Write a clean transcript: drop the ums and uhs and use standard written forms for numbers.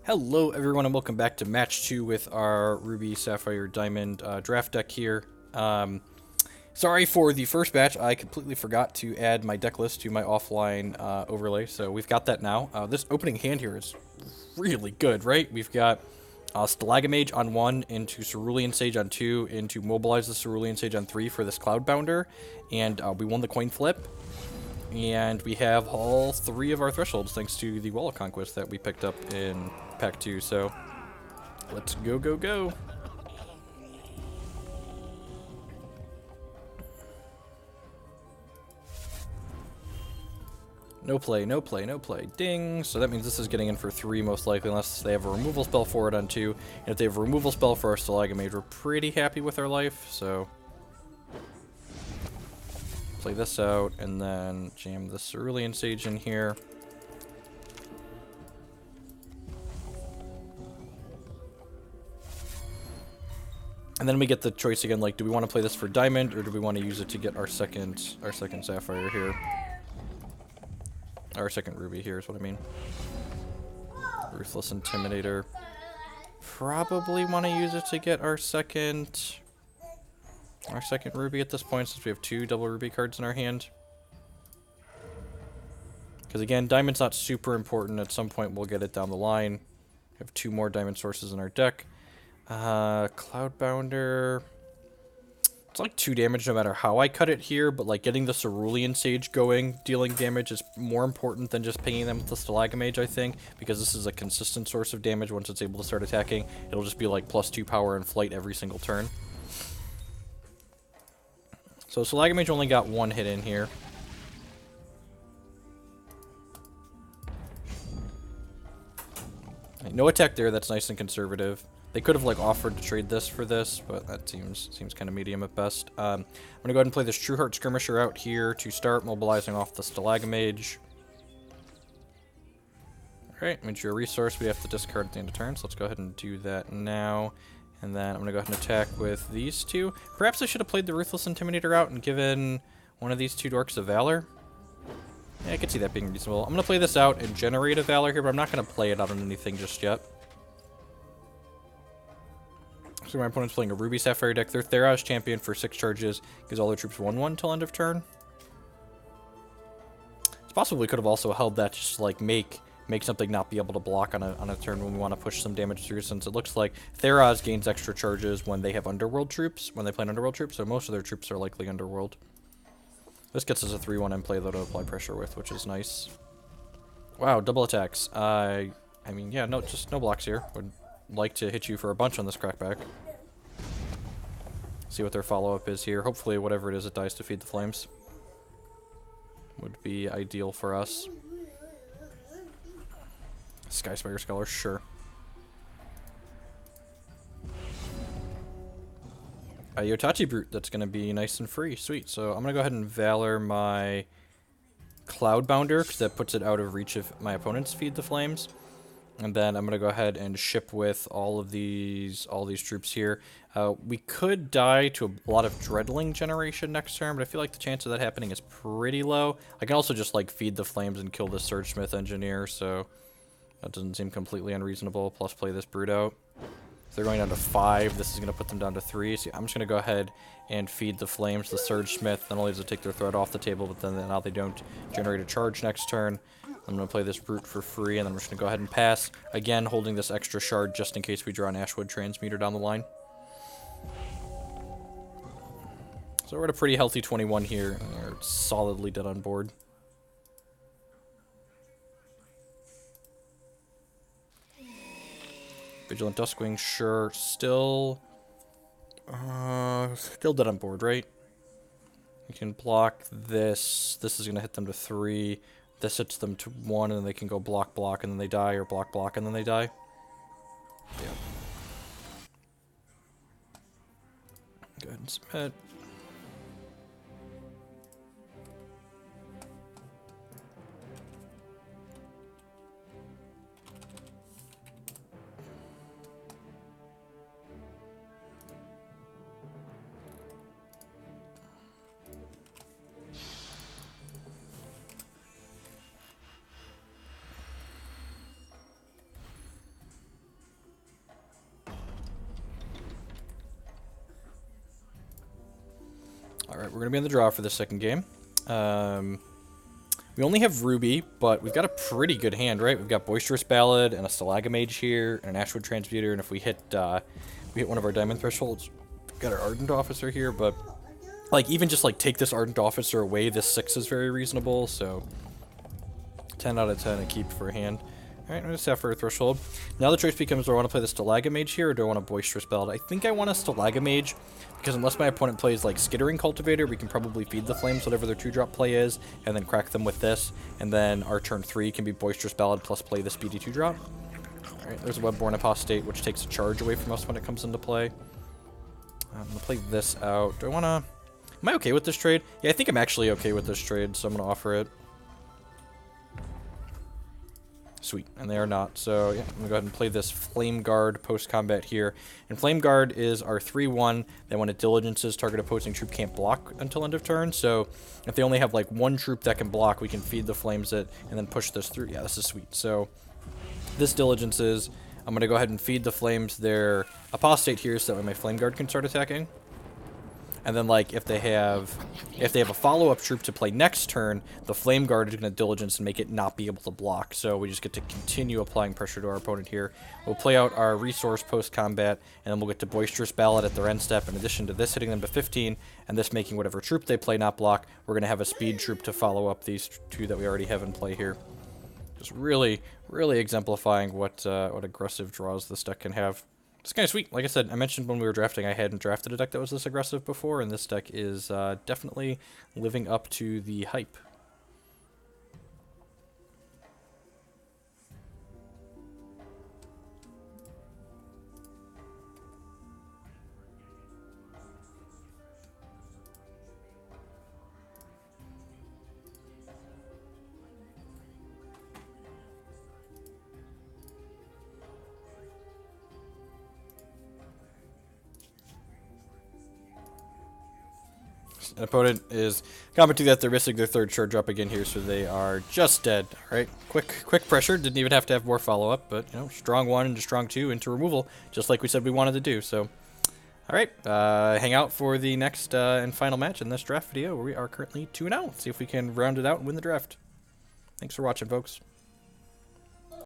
Hello everyone and welcome back to match 2 with our Ruby, Sapphire, Diamond draft deck here. Sorry for the first batch, I completely forgot to add my deck list to my offline overlay, so we've got that now. This opening hand here is really good, right? We've got Stalagamage on 1, into Cerulean Sage on 2, into Mobilize the Cerulean Sage on 3 for this Cloudbounder, and we won the coin flip. And we have all 3 of our thresholds thanks to the Wall of Conquest that we picked up in Pack 2, so let's go, go, go. No play, no play, no play. Ding! So that means this is getting in for 3 most likely, unless they have a removal spell for it on 2. And if they have a removal spell for our Stalagamage, we're pretty happy with our life, so play this out, and then jam the Cerulean Sage in here. And then we get the choice again, like, do we want to play this for Diamond, or do we want to use it to get our second Sapphire here? Our second Ruby here is what I mean. Ruthless Intimidator. Probably want to use it to get our second Ruby at this point, since we have 2 double Ruby cards in our hand. Because again, Diamond's not super important. At some point we'll get it down the line. We have 2 more Diamond sources in our deck. Cloudbounder. It's like 2 damage no matter how I cut it here, but like getting the Cerulean Sage going, dealing damage is more important than just pinging them with the Stalagamage, I think, because this is a consistent source of damage. Once it's able to start attacking, it'll just be like +2 power and flight every single turn. So Stalagamage only got 1 hit in here. No attack there, that's nice and conservative. They could have like offered to trade this for this, but that seems kind of medium at best. I'm gonna go ahead and play this True Heart Skirmisher out here to start mobilizing off the Stalagamage. Alright, major resource we have to discard at the end of turn, so let's go ahead and do that now. And then I'm gonna go ahead and attack with these 2. Perhaps I should have played the Ruthless Intimidator out and given one of these 2 Dorks a Valor. Yeah, I could see that being reasonable. I'm gonna play this out and generate a Valor here, but I'm not gonna play it out on anything just yet. So my opponent's playing a Ruby Sapphire deck. Their Theros champion for 6 charges gives all their troops 1/1 till end of turn. It's possible we could have also held that just to, like, make something not be able to block on a turn when we want to push some damage through, since it looks like Theros gains extra charges when they have Underworld troops, when they play an Underworld troop, so most of their troops are likely Underworld. This gets us a 3/1 in play, though, to apply pressure with, which is nice. Wow, double attacks. I mean, yeah, no, just no blocks here. Would like to hit you for a bunch on this crackback. See what their follow-up is here. Hopefully whatever it is, it dies to feed the flames. Would be ideal for us. Skyspire Scholar, sure. A Yotachi Brute, that's going to be nice and free. Sweet. So I'm going to go ahead and Valor my Cloudbounder, because that puts it out of reach of my opponent's Feed the Flames. And then I'm going to go ahead and ship with all these troops here. We could die to a lot of Dreadling generation next turn, but I feel like the chance of that happening is pretty low. I can also just like feed the flames and kill the Surgesmith Engineer, so that doesn't seem completely unreasonable. Plus play this Brute out. If they're going down to 5, this is going to put them down to 3. So I'm just going to go ahead and feed the flames, the Surgesmith. Not only does it take their threat off the table, but then now they don't generate a charge next turn. I'm going to play this Brute for free, and then I'm just going to go ahead and pass. Again, holding this extra shard just in case we draw an Ashwood Transmuter down the line. So we're at a pretty healthy 21 here, and we're solidly dead on board. Vigilant Duskwing, sure. Still dead on board, right? You can block this. This is going to hit them to 3. This hits them to 1, and then they can go block, block, and then they die, or block, block, and then they die. Yeah. Go ahead and submit. Alright, we're going to be in the draw for the second game. We only have Ruby, but we've got a pretty good hand, right? We've got Boisterous Ballad and a Stalagamage here, and an Ashwood Transmuter, and if we hit one of our Diamond Thresholds, we've got our Ardent Officer here, but like even just like take this Ardent Officer away, this 6 is very reasonable, so 10 out of 10 a keep for a hand. Alright, I'm going to set for a Threshold. Now the choice becomes, do I want to play the Stalagamage here, or do I want a Boisterous Ballad? I think I want a Stalagamage, because unless my opponent plays like Skittering Cultivator, we can probably feed the Flames whatever their 2-drop play is, and then crack them with this, and then our turn 3 can be Boisterous Ballad plus play the speedy 2-drop. Alright, there's a Webborn Apostate, which takes a charge away from us when it comes into play. I'm going to play this out. Do I want to... Am I okay with this trade? Yeah, I think I'm actually okay with this trade, so I'm going to offer it. Sweet, and they are not. So yeah, I'm gonna go ahead and play this Flame Guard post-combat here. And Flame Guard is our 3/1 that when it diligences, target opposing troop can't block until end of turn. So if they only have like one troop that can block, we can feed the flames it and then push this through. Yeah, this is sweet. So this diligences. I'm gonna go ahead and feed the flames their apostate here so that way my Flame Guard can start attacking. And then, like, if they have a follow-up troop to play next turn, the Flame Guard is going to diligence and make it not be able to block. So we just get to continue applying pressure to our opponent here. We'll play out our resource post-combat, and then we'll get to Boisterous Ballad at their end step. In addition to this hitting them to 15, and this making whatever troop they play not block, we're going to have a speed troop to follow up these 2 that we already have in play here. Just really, really exemplifying what aggressive draws this deck can have. It's kind of sweet. Like I said, I mentioned when we were drafting, I hadn't drafted a deck that was this aggressive before, and this deck is definitely living up to the hype. An opponent is commenting that they're missing their 3rd shard drop again here, so they are just dead. All right, quick pressure. Didn't even have to have more follow-up, but you know, strong 1 into strong 2 into removal, just like we said we wanted to do. So, all right, hang out for the next and final match in this draft video, where we are currently 2-0. See if we can round it out and win the draft. Thanks for watching, folks.